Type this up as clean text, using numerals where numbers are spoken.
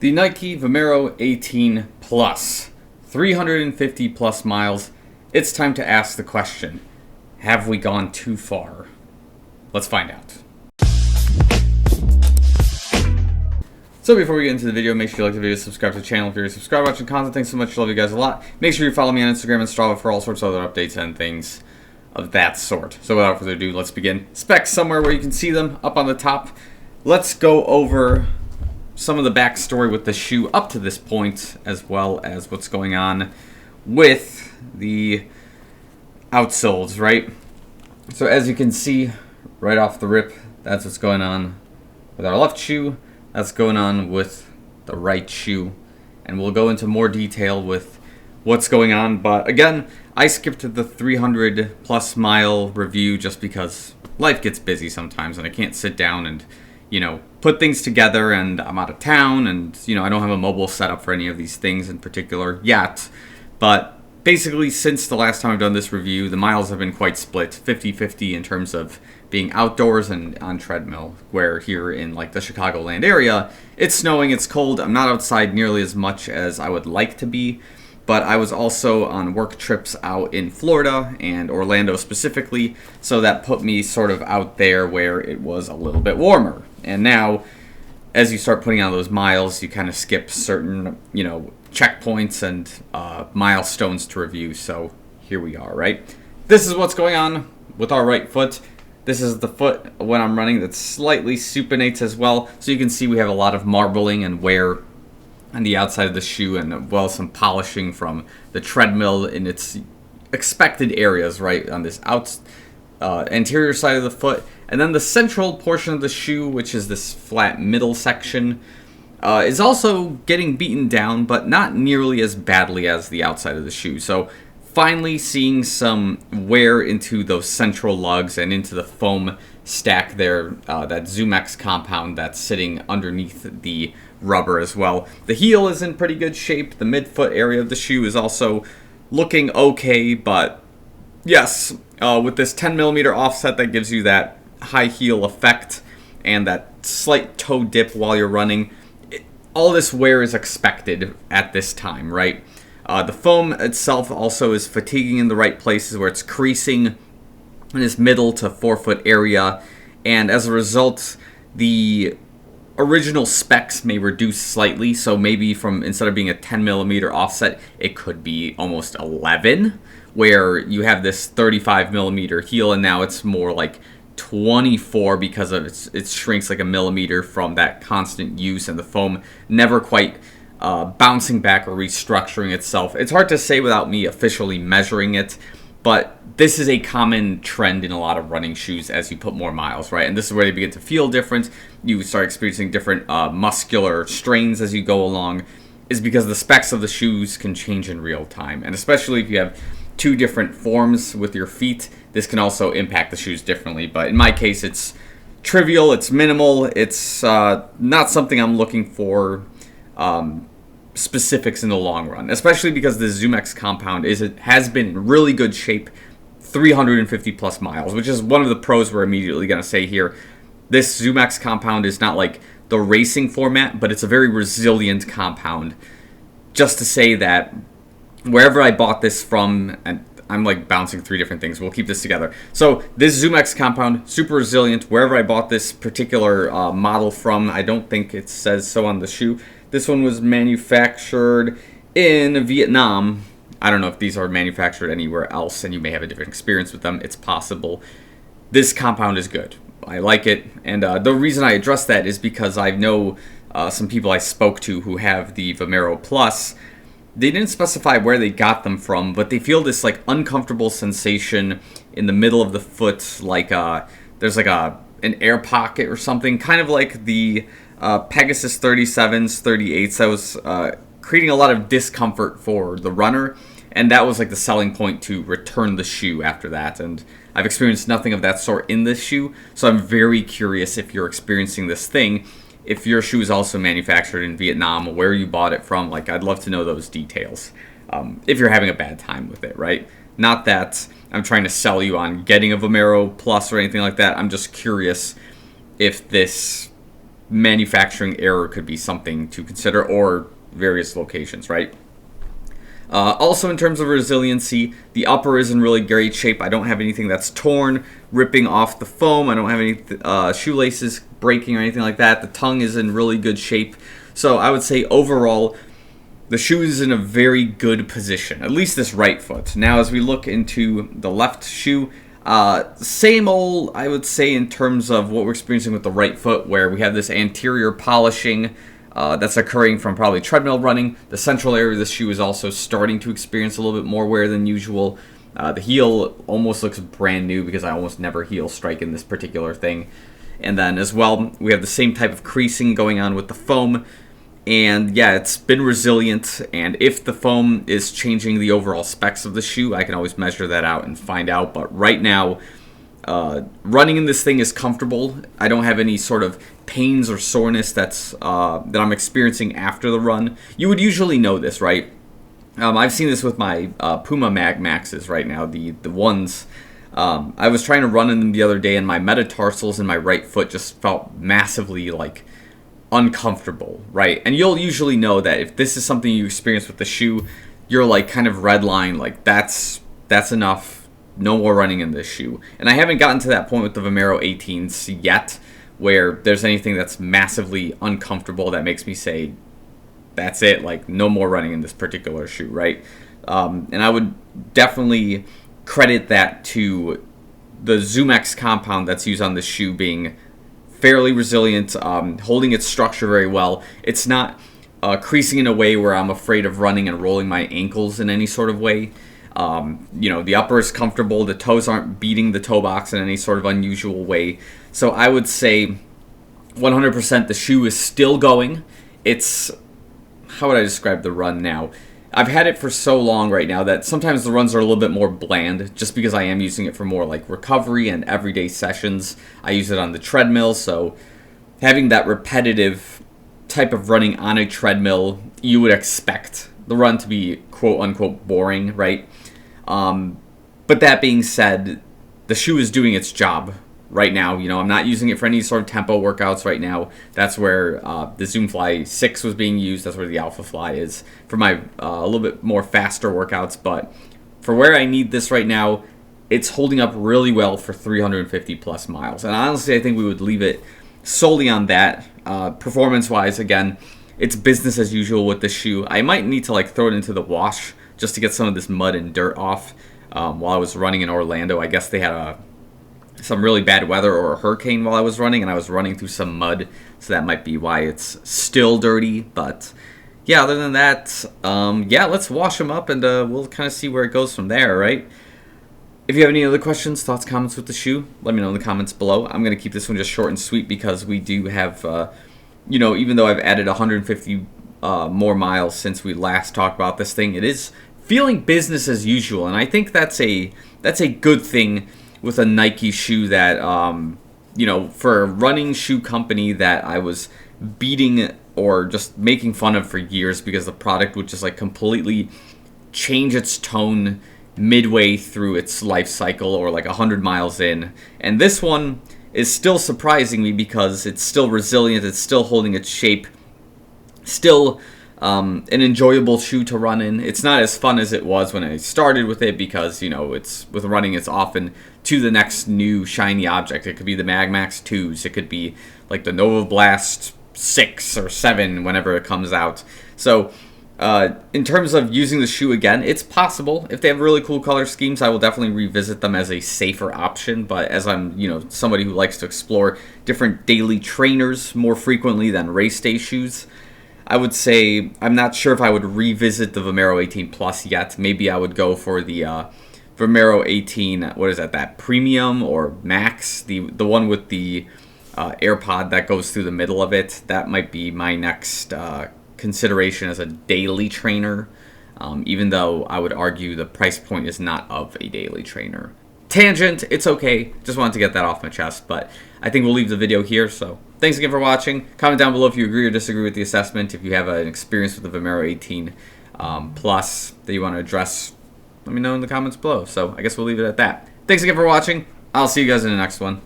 The Nike Vomero 18 Plus, 350 plus miles. It's time to ask the question, have we gone too far? Let's find out. So before we get into the video, make sure you like the video, subscribe to the channel if you're subscribed, watching content. Thanks so much, love you guys a lot. Make sure you follow me on Instagram and Strava for all sorts of other updates and things of that sort. So without further ado, let's begin. Specs somewhere where you can see them up on the top. Let's go over some of the backstory with the shoe up to this point, as well as what's going on with the outsoles, right? So as you can see right off the rip, that's what's going on with our left shoe. That's going on with the right shoe. And we'll go into more detail with what's going on. But again, I skipped the 300 plus mile review just because life gets busy sometimes and I can't sit down and put things together, and I'm out of town, and I don't have a mobile setup for any of these things in particular yet. But basically, since the last time I've done this review, the miles have been quite split, 50-50 in terms of being outdoors and on treadmill, where here in like the Chicagoland area, it's snowing, it's cold, I'm not outside nearly as much as I would like to be. But I was also on work trips out in Florida and Orlando specifically, so that put me sort of out there where it was a little bit warmer. And now, as you start putting on those miles, you kind of skip certain, checkpoints and milestones to review. So here we are, right? This is what's going on with our right foot. This is the foot when I'm running that slightly supinates as well. So you can see we have a lot of marbling and wear on the outside of the shoe, and some polishing from the treadmill in its expected areas, right, on this anterior side of the foot. And then the central portion of the shoe, which is this flat middle section, is also getting beaten down, but not nearly as badly as the outside of the shoe. So finally seeing some wear into those central lugs and into the foam stack there, that ZoomX compound that's sitting underneath the rubber as well. The heel is in pretty good shape. The midfoot area of the shoe is also looking okay, but yes, with this 10mm offset that gives you that high heel effect and that slight toe dip while you're running, all this wear is expected at this time, right? The foam itself also is fatiguing in the right places where it's creasing in this middle to forefoot area, and as a result, the original specs may reduce slightly. So maybe instead of being a 10mm offset, it could be almost 11, where you have this 35mm heel, and now it's more like 24 because of it shrinks like a millimeter from that constant use, and the foam never quite bouncing back or restructuring itself. It's hard to say without me officially measuring it, but this is a common trend in a lot of running shoes as you put more miles, right? And this is where they begin to feel different. You start experiencing different muscular strains as you go along, is because the specs of the shoes can change in real time. And especially if you have two different forms with your feet, this can also impact the shoes differently. But in my case, it's trivial, it's minimal, it's not something I'm looking for specifics in the long run, especially because the ZoomX compound has been in really good shape, 350 plus miles, which is one of the pros we're immediately going to say here. This ZoomX compound is not like the racing format, but it's a very resilient compound. Just to say that wherever I bought this from, and I'm like bouncing three different things, we'll keep this together. So this ZoomX compound, super resilient. Wherever I bought this particular model from, I don't think it says so on the shoe. This one was manufactured in Vietnam. I don't know if these are manufactured anywhere else, and you may have a different experience with them. It's possible. This compound is good. I like it, and the reason I address that is because I know some people I spoke to who have the Vomero Plus. They didn't specify where they got them from, but they feel this like uncomfortable sensation in the middle of the foot, like there's like an air pocket or something, kind of like the Pegasus 37s, 38s. That was creating a lot of discomfort for the runner, and that was like the selling point to return the shoe after that. And I've experienced nothing of that sort in this shoe, so I'm very curious if you're experiencing this thing. If your shoe is also manufactured in Vietnam, where you bought it from, like I'd love to know those details. If you're having a bad time with it, right? Not that I'm trying to sell you on getting a Vomero Plus or anything like that. I'm just curious if this manufacturing error could be something to consider, or various locations, right? Also, in terms of resiliency, the upper is in really great shape. I don't have anything that's torn, ripping off the foam. I don't have any shoelaces breaking or anything like that. The tongue is in really good shape. So I would say overall, the shoe is in a very good position, at least this right foot. Now, as we look into the left shoe, same old, I would say, in terms of what we're experiencing with the right foot, where we have this anterior polishing that's occurring from probably treadmill running. The central area of the shoe is also starting to experience a little bit more wear than usual. The heel almost looks brand new because I almost never heel strike in this particular thing. And then as well, we have the same type of creasing going on with the foam. And yeah, it's been resilient, and if the foam is changing the overall specs of the shoe, I can always measure that out and find out. But right now, running in this thing is comfortable. I don't have any sort of pains or soreness that I'm experiencing after the run. You would usually know this, right? I've seen this with my Puma Mag Maxes right now, the ones. I was trying to run in them the other day, and my metatarsals in my right foot just felt massively like uncomfortable, right? And you'll usually know that if this is something you experience with the shoe, you're like kind of red line, like that's enough, no more running in this shoe. And I haven't gotten to that point with the Vomero 18s yet, where there's anything that's massively uncomfortable that makes me say, that's it, like no more running in this particular shoe, right? And I would definitely credit that to the ZoomX compound that's used on the shoe being fairly resilient, holding its structure very well. It's not creasing in a way where I'm afraid of running and rolling my ankles in any sort of way. The upper is comfortable. The toes aren't beating the toe box in any sort of unusual way. So I would say 100% the shoe is still going. It's, how would I describe the run now? I've had it for so long right now that sometimes the runs are a little bit more bland, just because I am using it for more like recovery and everyday sessions. I use it on the treadmill, so having that repetitive type of running on a treadmill, you would expect the run to be quote unquote boring, right? But that being said, the shoe is doing its job right now. I'm not using it for any sort of tempo workouts right now. That's where the Zoomfly 6 was being used. That's where the Alpha Fly is for my a little bit more faster workouts. But for where I need this right now, it's holding up really well for 350 plus miles. And honestly, I think we would leave it solely on that. Performance-wise, again, it's business as usual with this shoe. I might need to throw it into the wash just to get some of this mud and dirt off. While I was running in Orlando, I guess they had some really bad weather or a hurricane while I was running, and I was running through some mud, so that might be why it's still dirty. But yeah, other than that, let's wash them up, and we'll kind of see where it goes from there, right? If you have any other questions, thoughts, comments with the shoe, let me know in the comments below. I'm going to keep this one just short and sweet because we do have, even though I've added 150 more miles since we last talked about this thing, it is feeling business as usual, and I think that's a good thing with a Nike shoe that, for a running shoe company that I was beating or just making fun of for years because the product would just completely change its tone midway through its life cycle or 100 miles in. And this one is still surprising me because it's still resilient, it's still holding its shape, still an enjoyable shoe to run in. It's not as fun as it was when I started with it because, it's with running, it's often to the next new shiny object. It could be the Mag Max 2s. It could be the Nova Blast 6 or 7 whenever it comes out. So in terms of using the shoe again, it's possible. If they have really cool color schemes, I will definitely revisit them as a safer option. But as I'm, somebody who likes to explore different daily trainers more frequently than race day shoes, I would say I'm not sure if I would revisit the Vomero 18 Plus yet. Maybe I would go for the Vomero 18, what is that Premium or Max? The one with the AirPod that goes through the middle of it. That might be my next consideration as a daily trainer, even though I would argue the price point is not of a daily trainer. Tangent, it's okay. Just wanted to get that off my chest, but I think we'll leave the video here. So thanks again for watching. Comment down below if you agree or disagree with the assessment. If you have an experience with the Vomero 18 Plus that you want to address, let me know in the comments below. So I guess we'll leave it at that. Thanks again for watching. I'll see you guys in the next one.